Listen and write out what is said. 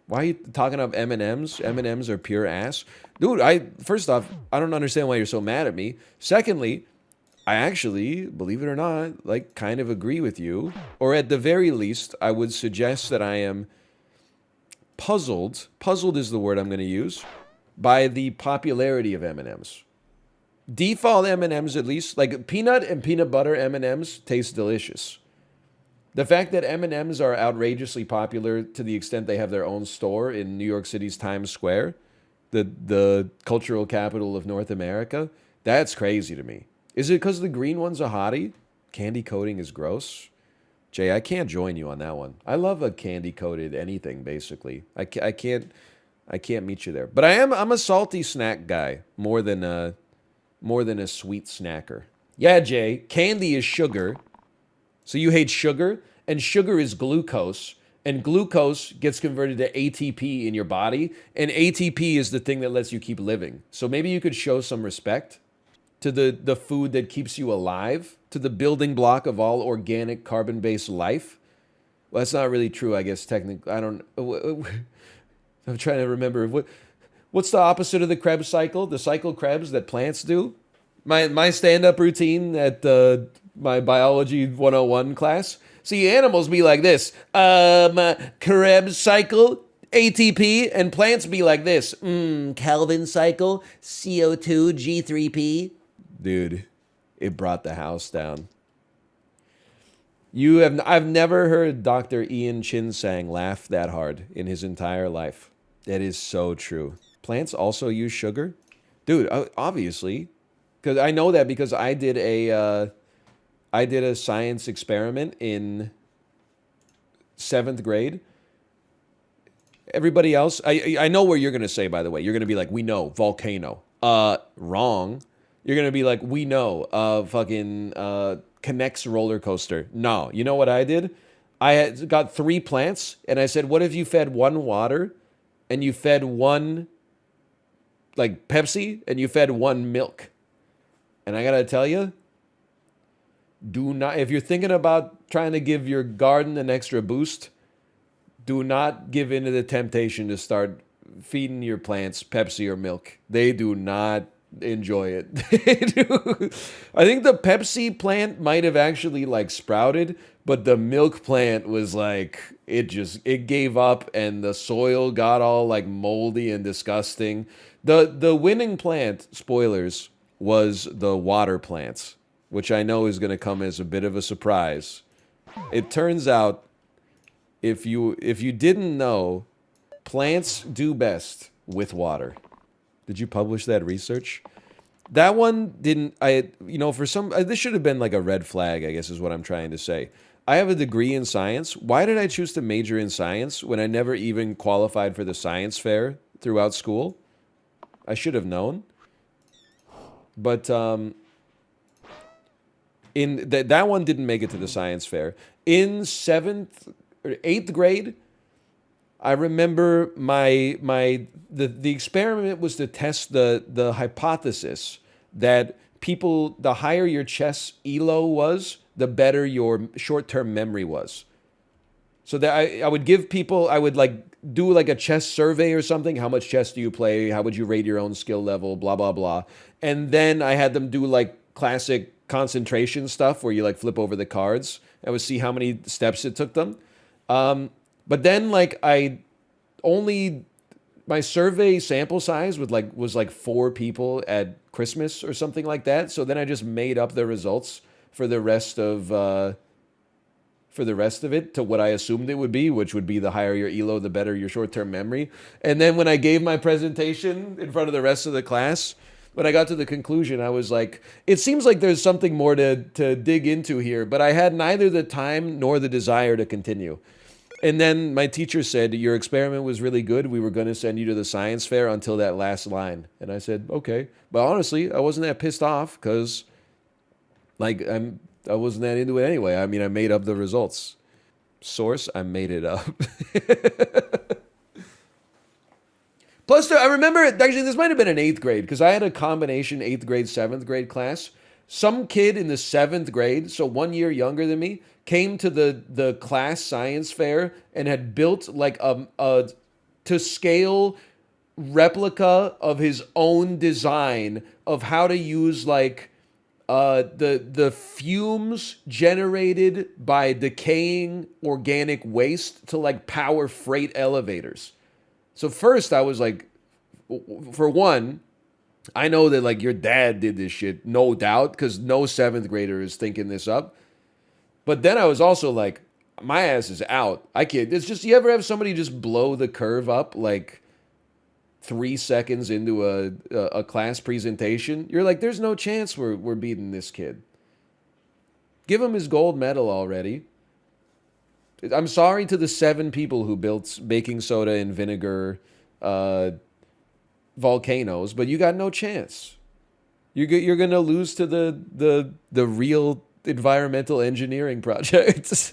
Why are you talking up M&Ms? M&Ms are pure ass. Dude, first off, I don't understand why you're so mad at me. Secondly, I actually, believe it or not, like kind of agree with you. Or at the very least, I would suggest that I am puzzled. Puzzled is the word I'm going to use by the popularity of M&Ms. Default M&Ms at least, like peanut and peanut butter M&Ms taste delicious. The fact that M&Ms are outrageously popular to the extent they have their own store in New York City's Times Square, the cultural capital of North America, that's crazy to me. Is it because the green one's a hottie? Candy coating is gross. Jay, I can't join you on that one. I love a candy coated anything basically. I can't meet you there. But I'm a salty snack guy more than a sweet snacker. Yeah, Jay, candy is sugar. So you hate sugar, and sugar is glucose, and glucose gets converted to ATP in your body, and ATP is the thing that lets you keep living. So maybe you could show some respect to the food that keeps you alive, to the building block of all organic carbon-based life. Well, that's not really true, I guess, technically. I don't. I'm trying to remember. What's the opposite of the Krebs cycle? The cycle Krebs that plants do? My stand-up routine at my biology 101 class. See, animals be like this. Krebs cycle, ATP, and plants be like this. Calvin cycle, CO2, G3P. Dude, it brought the house down. I've never heard Dr. Ian Chinsang laugh that hard in his entire life. That is so true. Plants also use sugar? Dude, obviously. Because I know that because I did a science experiment in 7th grade. Everybody else, I know what you're gonna say. By the way, you're gonna be like, "We know volcano." Wrong. You're gonna be like, "We know fucking Connects roller coaster." No, you know what I did? I had got 3 plants, and I said, "What if you fed one water, and you fed one like Pepsi, and you fed one milk?" And I gotta tell you, do not, if you're thinking about trying to give your garden an extra boost, do not give in to the temptation to start feeding your plants Pepsi or milk. They do not enjoy it. They do. I think the Pepsi plant might have actually like sprouted, but the milk plant was like it gave up and the soil got all like moldy and disgusting. The winning plant, spoilers, was the water plants, which I know is going to come as a bit of a surprise. It turns out if you didn't know, plants do best with water. Did you publish that research? That one didn't. For some, this should have been like a red flag, I guess is what I'm trying to say. I have a degree in science. Why did I choose to major in science when I never even qualified for the science fair throughout school? I should have known. But in that one didn't make it to the science fair. In 7th or 8th grade, I remember the experiment was to test the hypothesis that the higher your chess elo was, the better your short-term memory was. So that I would give people, I would like do like a chess survey or something. How much chess do you play? How would you rate your own skill level? Blah, blah, blah. And then I had them do like classic concentration stuff where you like flip over the cards. I would see how many steps it took them. But then like only my survey sample size was like 4 people at Christmas or something like that. So then I just made up the results for the rest of it to what I assumed it would be, which would be the higher your elo, the better your short-term memory. And then when I gave my presentation in front of the rest of the class, when I got to the conclusion, I was like, it seems like there's something more to dig into here, but I had neither the time nor the desire to continue. And then my teacher said, your experiment was really good. We were going to send you to the science fair until that last line. And I said, okay. But honestly, I wasn't that pissed off because like I wasn't that into it anyway. I mean, I made up the results. Source, I made it up. Plus, I remember, actually, this might have been in 8th grade because I had a combination 8th grade, 7th grade class. Some kid in the 7th grade, so 1 year younger than me, came to the class science fair and had built like to scale replica of his own design of how to use like the fumes generated by decaying organic waste to like power freight elevators. So first I was like, for one, I know that like your dad did this shit, no doubt, because no seventh grader is thinking this up. But then I was also like, my ass is out. I can't. It's just, you ever have somebody just blow the curve up like 3 seconds into a class presentation? You're like, there's no chance we're beating this kid. Give him his gold medal already. I'm sorry to the 7 people who built baking soda and vinegar volcanoes, but you got no chance. You're gonna lose to the real environmental engineering projects.